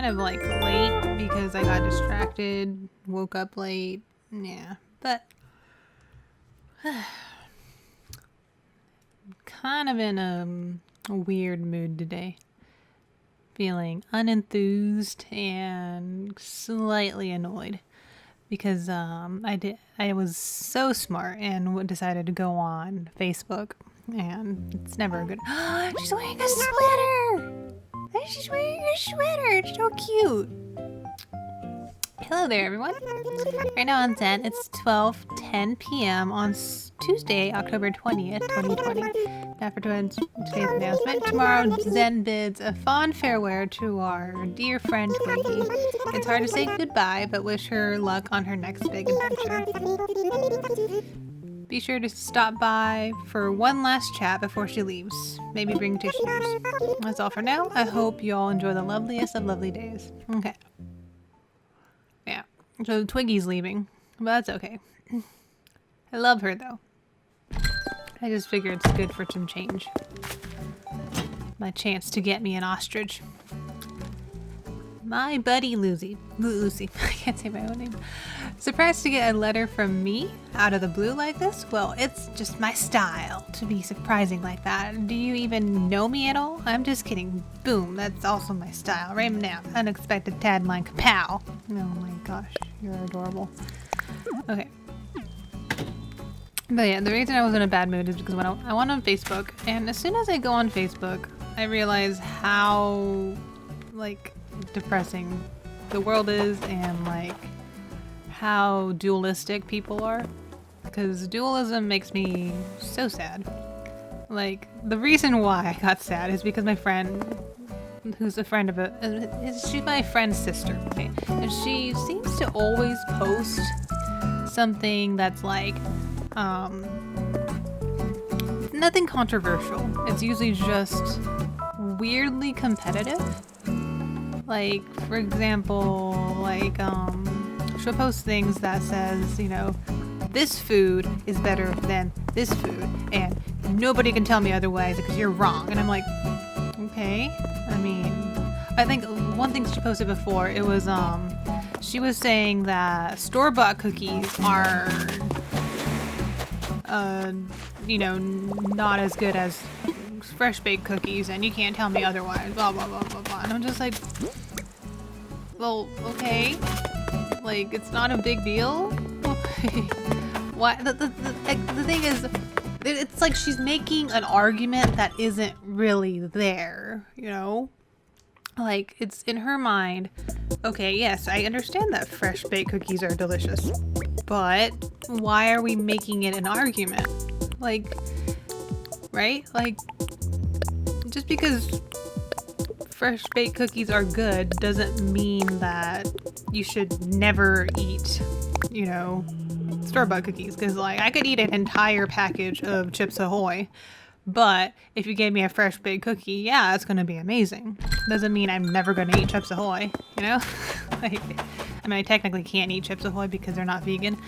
kind of like late because I got distracted, woke up late. Yeah, but kind of in a weird mood today. Feeling unenthused and slightly annoyed because I was so smart and decided to go on Facebook, and it's never a good. She's wearing a sweater. She's wearing a sweater. It's so cute. Hello there, everyone. Right now on Zen, it's 12:10 p.m. on Tuesday, October 20th, 2020. Now for today's announcement. Tomorrow, Zen bids a fond farewell to our dear friend Twiggy. It's hard to say goodbye, but wish her luck on her next big adventure. Be sure to stop by for one last chat before she leaves. Maybe bring tissues. That's all for now. I hope you all enjoy the loveliest of lovely days. Okay. Yeah. So Twiggy's leaving, but that's okay. I love her though. I just figure it's good for some change. My chance to get me an ostrich. My buddy Lucy. I can't say my own name. Surprised to get a letter from me out of the blue like this? Well, it's just my style to be surprising like that. Do you even know me at all? I'm just kidding. Boom, that's also my style. Right now, unexpected tagline, kapow. Oh my gosh, you're adorable. Okay. But yeah, the reason I was in a bad mood is because when I went on Facebook, and as soon as I go on Facebook, I realize how, like, depressing the world is and, like, how dualistic people are. Because dualism makes me so sad. Like, the reason why I got sad is because my friend, who's a friend of she's my friend's sister, okay? And she seems to always post something that's like, nothing controversial. It's usually just weirdly competitive. Like, for example, like, she'll post things that says, you know, this food is better than this food, and nobody can tell me otherwise because you're wrong. And I'm like, okay. I mean, I think one thing she posted before, it was, she was saying that store-bought cookies are, you know, not as good as fresh baked cookies, and you can't tell me otherwise, blah blah blah blah blah. And I'm just like, well, okay, like, it's not a big deal. Why? The thing is, it's like she's making an argument that isn't really there, you know? Like, it's in her mind, okay, yes, I understand that fresh baked cookies are delicious, but why are we making it an argument? Like, right? Like, just because fresh baked cookies are good doesn't mean that you should never eat, you know, store-bought cookies. Because, like, I could eat an entire package of Chips Ahoy, but if you gave me a fresh baked cookie, yeah, it's going to be amazing. Doesn't mean I'm never going to eat Chips Ahoy, you know? Like, I mean, I technically can't eat Chips Ahoy because they're not vegan,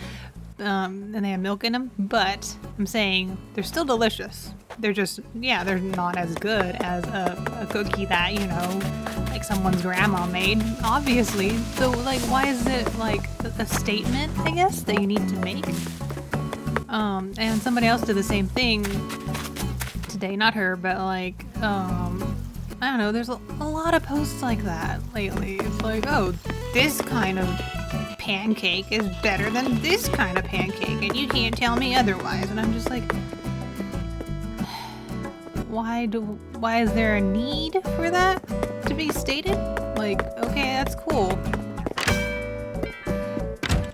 and they have milk in them, but I'm saying they're still delicious. They're just, yeah, they're not as good as a cookie that, you know, like someone's grandma made, obviously. So, like, why is it, like, a statement, I guess, that you need to make? And somebody else did the same thing today, not her, but, like, I don't know, there's a lot of posts like that lately. It's like, oh, this kind of pancake is better than this kind of pancake, and you can't tell me otherwise. And I'm just like, why is there a need for that to be stated? Like, okay, that's cool.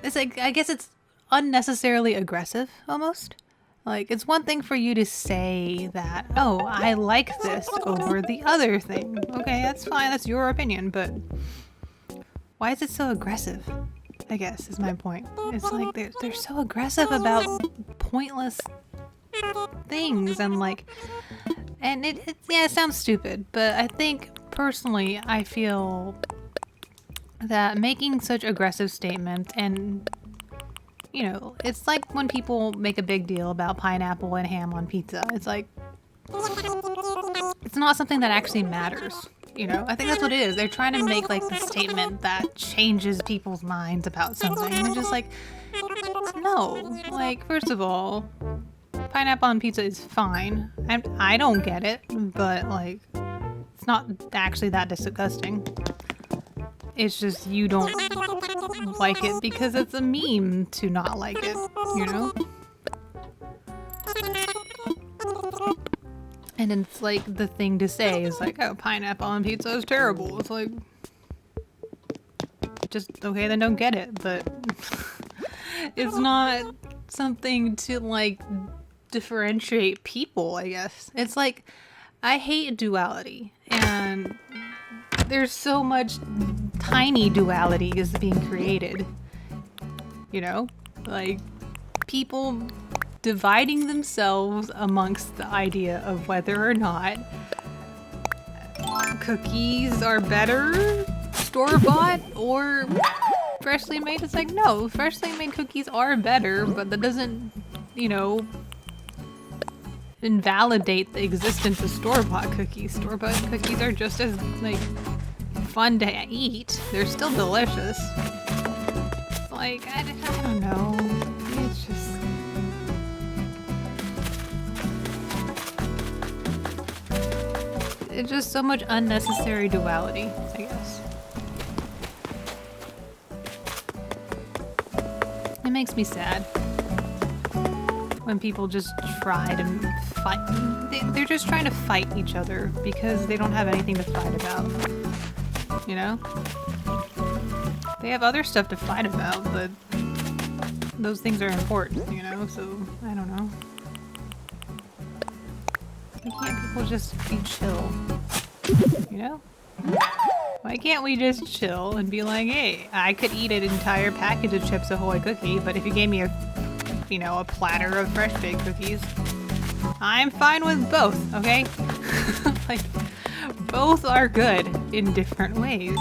It's like, I guess it's unnecessarily aggressive, almost. Like, it's one thing for you to say that, oh, I like this over the other thing. Okay, that's fine, that's your opinion, but why is it so aggressive? I guess is my point. It's like they're so aggressive about pointless things, and like, and it yeah, it sounds stupid, but I think personally I feel that making such aggressive statements, and you know, it's like when people make a big deal about pineapple and ham on pizza. It's like, it's not something that actually matters. You know, I think that's what it is. They're trying to make like the statement that changes people's minds about something. And it's just like, no. Like, first of all, pineapple on pizza is fine. I don't get it, but like, it's not actually that disgusting. It's just you don't like it because it's a meme to not like it, you know? And it's like the thing to say is like, oh, pineapple on pizza is terrible. It's like, just, okay, then don't get it. But it's not something to like differentiate people, I guess. It's like, I hate duality. And there's so much tiny duality is being created. You know? Like, people dividing themselves amongst the idea of whether or not cookies are better store-bought or freshly made. It's like, no, freshly made cookies are better, but that doesn't, you know, invalidate the existence of store-bought cookies. Store-bought cookies are just as, like, fun to eat. They're still delicious. Like, I don't know. It's just... It's just so much unnecessary duality, I guess. It makes me sad when people just try to fight. They're just trying to fight each other because they don't have anything to fight about. You know? They have other stuff to fight about, but those things are important, you know? So, I don't know. Why can't people just be chill? You know? Why can't we just chill and be like, hey, I could eat an entire package of Chips Ahoy cookie, but if you gave me a, you know, a platter of fresh baked cookies, I'm fine with both, okay? Like, both are good in different ways.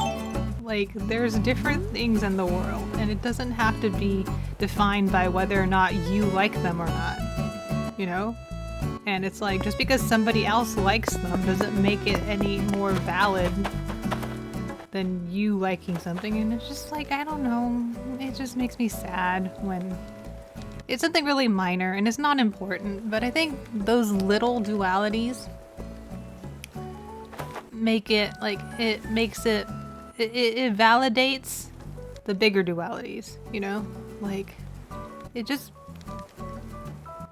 Like, there's different things in the world, and it doesn't have to be defined by whether or not you like them or not, you know? And it's like, just because somebody else likes them doesn't make it any more valid than you liking something. And it's just like, I don't know. It just makes me sad when it's something really minor and it's not important. But I think those little dualities make it, like, it makes it, it validates the bigger dualities, you know? Like, it just,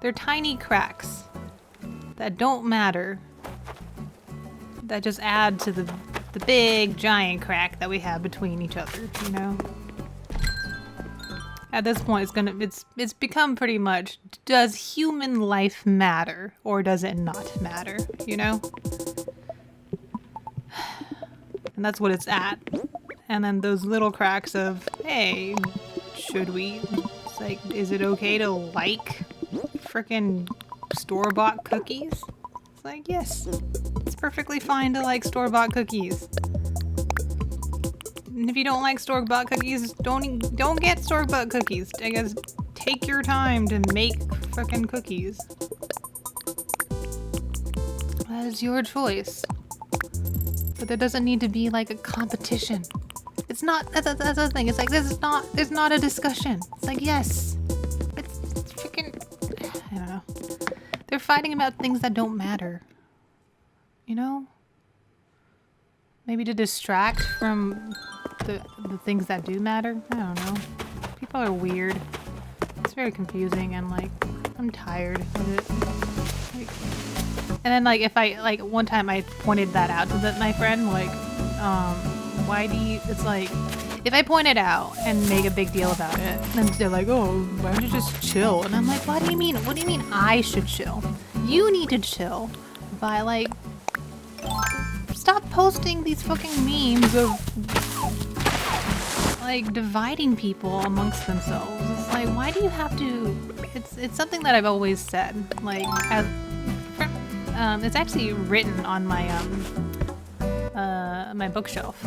they're tiny cracks that don't matter, that just add to the big giant crack that we have between each other, you know? At this point, it's become pretty much, does human life matter or does it not matter, you know? And that's what it's at. And then those little cracks of, hey, should we, it's like, is it okay to like frickin' store-bought cookies? It's like, yes, it's perfectly fine to like store-bought cookies. And if you don't like store-bought cookies, don't get store-bought cookies. I guess take your time to make frickin' cookies. That is your choice. But there doesn't need to be like a competition. It's not, that's the thing. It's like, there's not a discussion. It's like, yes, it's freaking, I don't know. They're fighting about things that don't matter. You know? Maybe to distract from the things that do matter. I don't know. People are weird. It's very confusing and like, I'm tired of it. Like, and then like, if I, like, one time I pointed that out to my friend, like, why do you, it's like, if I point it out and make a big deal about it, then they're like, oh, why don't you just chill? And I'm like, what do you mean? What do you mean I should chill? You need to chill by, like, stop posting these fucking memes of, like, dividing people amongst themselves. It's like, why do you have to, it's something that I've always said, like, as, it's actually written on my, my bookshelf.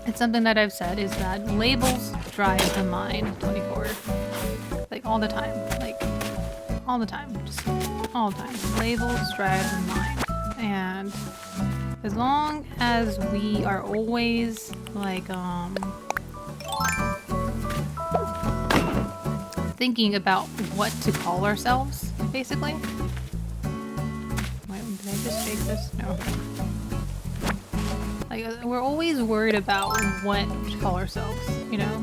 It's something that I've said is that labels drive the mind 24. Like, all the time. Like, all the time. Just all the time. Labels drive the mind. And As long as we are always like thinking about what to call ourselves, basically. Wait, did I just shake this? No. Like, we're always worried about what to call ourselves, you know?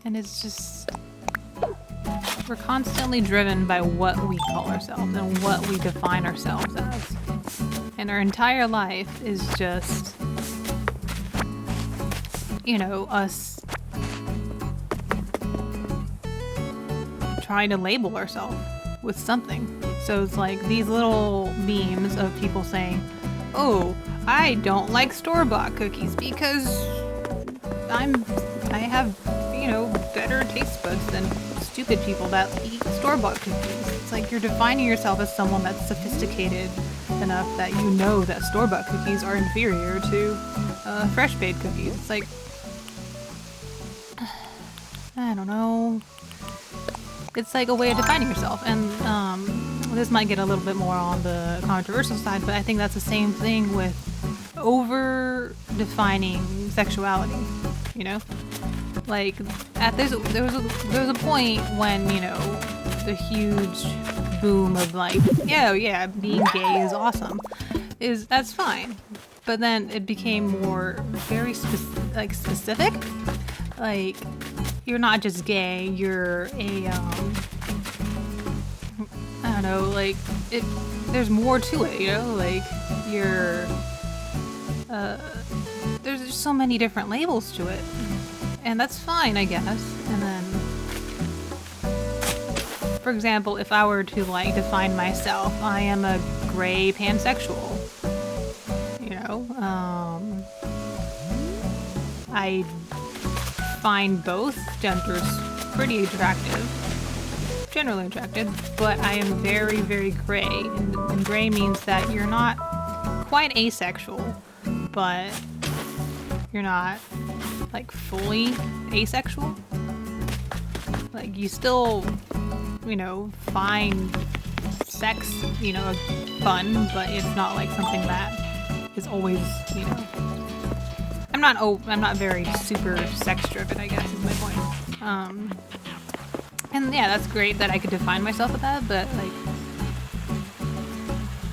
And it's just... we're constantly driven by what we call ourselves and what we define ourselves as. And our entire life is just, you know, us trying to label ourselves with something. So it's like these little memes of people saying, oh, I don't like store-bought cookies because I have, you know, better taste buds than stupid people that eat store-bought cookies. It's like you're defining yourself as someone that's sophisticated enough that you know that store-bought cookies are inferior to fresh-baked cookies. It's like, I don't know. It's like a way of defining yourself, and this might get a little bit more on the controversial side, but I think that's the same thing with over-defining sexuality, you know? Like, there was a point when, you know, the huge boom of like, yeah, being gay is awesome, that's fine, but then it became more very specific, like, you're not just gay, you're a, I don't know, like, there's more to it, you know, like, you're, there's just so many different labels to it, and that's fine, I guess. And then, for example, if I were to, like, define myself, I am a gray pansexual, you know, I find both genders pretty attractive, generally attractive, but I am very, very gray, and gray means that you're not quite asexual, but you're not like fully asexual. Like, you still, you know, find sex, you know, fun, but it's not like something that is always, you know, I'm not very super sex driven, I guess is my point. And yeah, that's great that I could define myself with that, but like,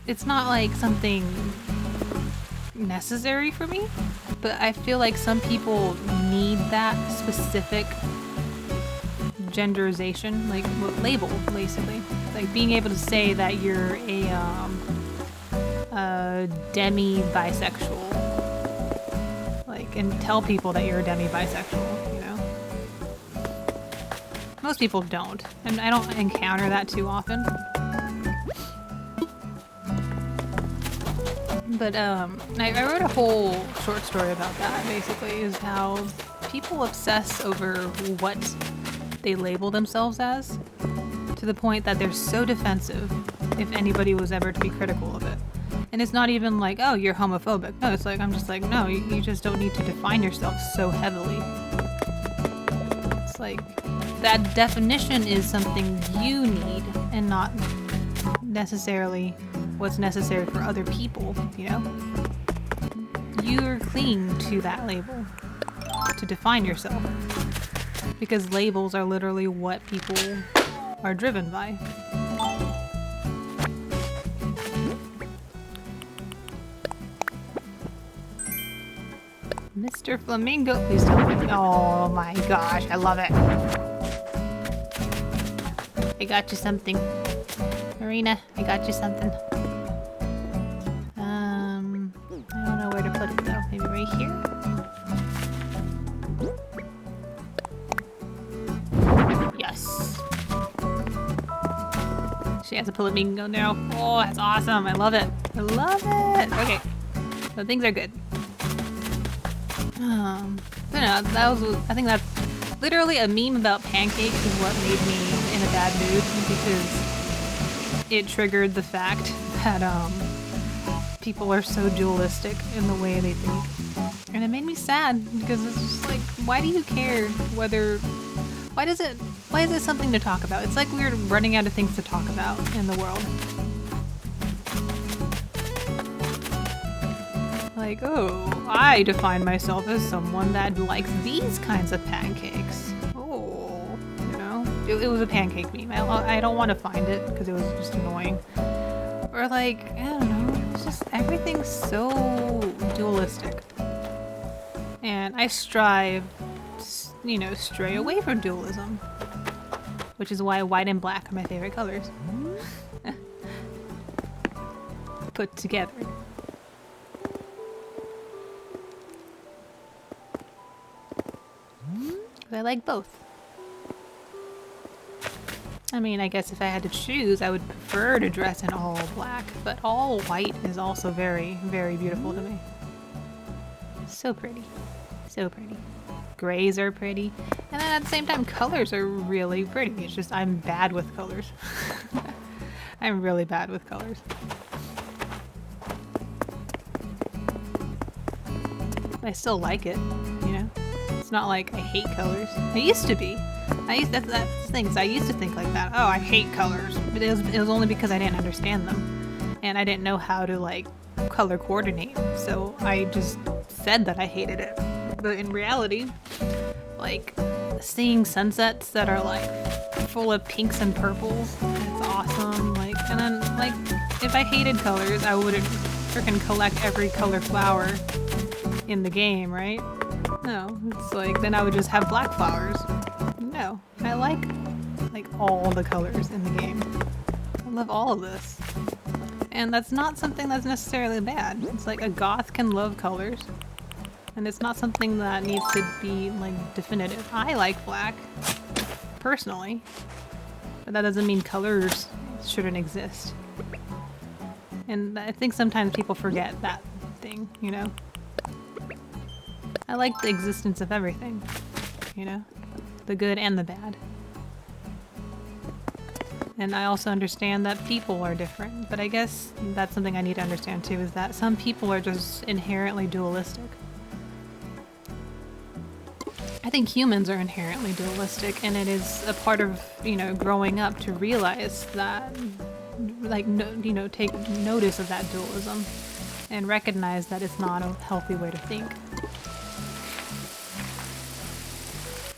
it's not like something necessary for me. But I feel like some people need that specific genderization, like label, basically. Like being able to say that you're a demi-bisexual. Like, and tell people that you're a demi-bisexual, you know? Most people don't, and I don't encounter that too often. But I wrote a whole short story about that, basically, is how people obsess over what they label themselves as, to the point that they're so defensive if anybody was ever to be critical of it. And it's not even like, oh, you're homophobic. No, it's like, I'm just like, no, you just don't need to define yourself so heavily. It's like, that definition is something you need, and not necessarily what's necessary for other people, you know? You're clinging to that label to define yourself, because labels are literally what people are driven by. Mr. Flamingo, please tell me. Oh my gosh, I love it. I got you something. Marina, I got you something. I don't know where to put it though. Maybe right here? Yes. She has a flamingo now. Oh, that's awesome. I love it. I love it. Okay. So things are good. But no, I think that's literally a meme about pancakes is what made me in a bad mood, because it triggered the fact that people are so dualistic in the way they think, and it made me sad, because it's just like, why do you care whether? Why is it something to talk about? It's like we're running out of things to talk about in the world. Like, oh, I define myself as someone that likes these kinds of pancakes. Oh, you know? It was a pancake meme. I don't want to find it because it was just annoying. Or like, I don't know, it's just everything's so dualistic. And I strive to, you know, stray away from dualism. Which is why white and black are my favorite colors. Put together. I like both. I mean, I guess if I had to choose, I would prefer to dress in all black, but all white is also very, very beautiful to me. So pretty. So pretty. Grays are pretty. And then at the same time, colors are really pretty. It's just I'm bad with colors. I'm really bad with colors. I still like it, you know? It's not like I hate colors. I used to be. That's the thing. I used to think like that. Oh, I hate colors. But it was only because I didn't understand them. And I didn't know how to like color coordinate. So I just said that I hated it. But in reality, like seeing sunsets that are like full of pinks and purples, it's awesome. Like, and then like if I hated colors, I wouldn't freaking collect every color flower in the game, right? No, it's like then I would just have black flowers. No, I like all the colors in the game. I love all of this. And that's not something that's necessarily bad. It's like a goth can love colors. And it's not something that needs to be like definitive. I like black, personally. But that doesn't mean colors shouldn't exist. And I think sometimes people forget that thing, you know? I like the existence of everything, you know? The good and the bad. And I also understand that people are different, but I guess that's something I need to understand too, is that some people are just inherently dualistic. I think humans are inherently dualistic, and it is a part of, you know, growing up to realize that, like, you know, take notice of that dualism and recognize that it's not a healthy way to think.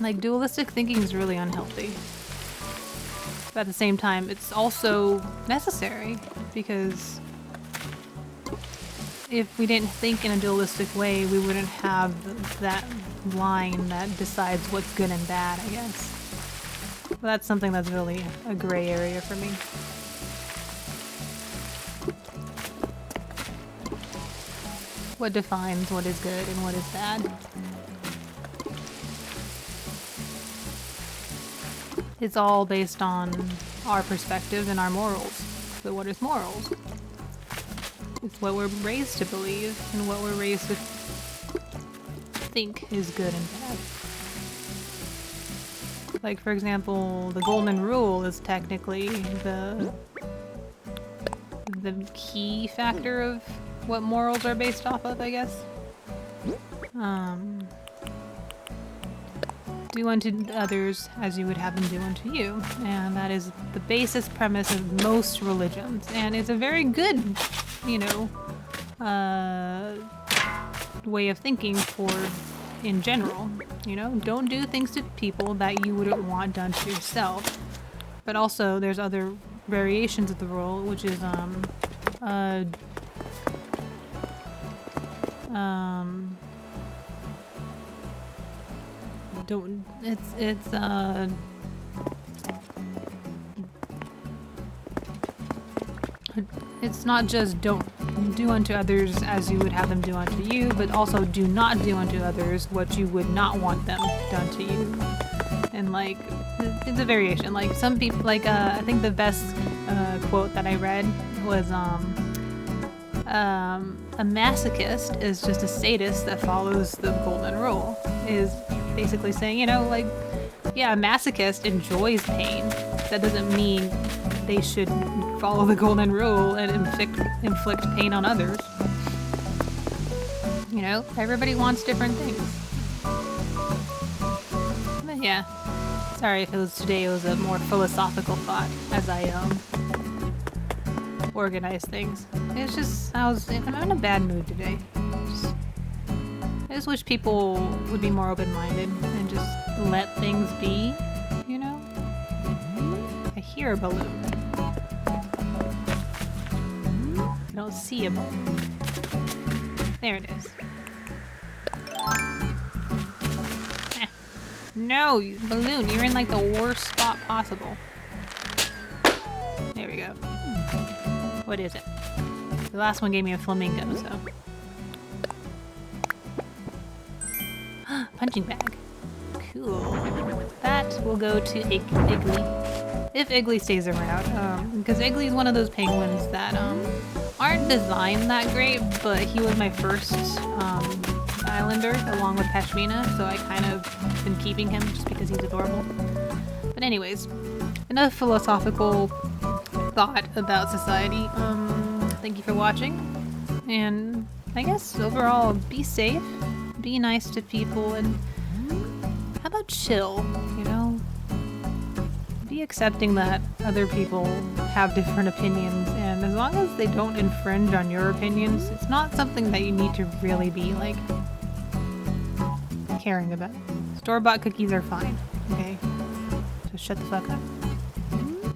Like, dualistic thinking is really unhealthy. But at the same time, it's also necessary, because if we didn't think in a dualistic way, we wouldn't have that line that decides what's good and bad, I guess. But that's something that's really a gray area for me. What defines what is good and what is bad? It's all based on our perspective and our morals. So what is morals? It's what we're raised to believe and what we're raised to think is good and bad. Like, for example, the golden rule is technically the key factor of what morals are based off of, I guess. Do unto others as you would have them do unto you. And that is the basis premise of most religions. And it's a very good, you know, way of thinking for in general. You know, don't do things to people that you wouldn't want done to yourself. But also there's other variations of the rule, which is don't it's not just don't do unto others as you would have them do unto you, but also do not do unto others what you would not want them done to you. And like, it's a variation. Like some people, like I think the best quote that I read was a masochist is just a sadist that follows the golden rule. Is basically saying, you know, like, yeah, a masochist enjoys pain. That doesn't mean they should follow the golden rule and inflict pain on others. You know, everybody wants different things. But yeah, sorry if today it was a more philosophical thought as I organize things. It's just, I'm in a bad mood today. I just wish people would be more open-minded and just let things be, you know? I hear a balloon. I don't see a balloon. There it is. No, balloon, you're in like the worst spot possible. There we go. What is it? The last one gave me a flamingo, so. Punching bag. Cool. That will go to Iggly. If Iggly stays around. Because Iggly is one of those penguins that aren't designed that great, but he was my first islander along with Pashmina, so I kind of been keeping him just because he's adorable. But anyways, enough philosophical thought about society. Thank you for watching, and I guess overall, be safe, be nice to people, and how about chill, you know? Be accepting that other people have different opinions, and as long as they don't infringe on your opinions, it's not something that you need to really be like caring about. Store-bought cookies are fine, okay? So shut the fuck up.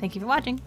Thank you for watching.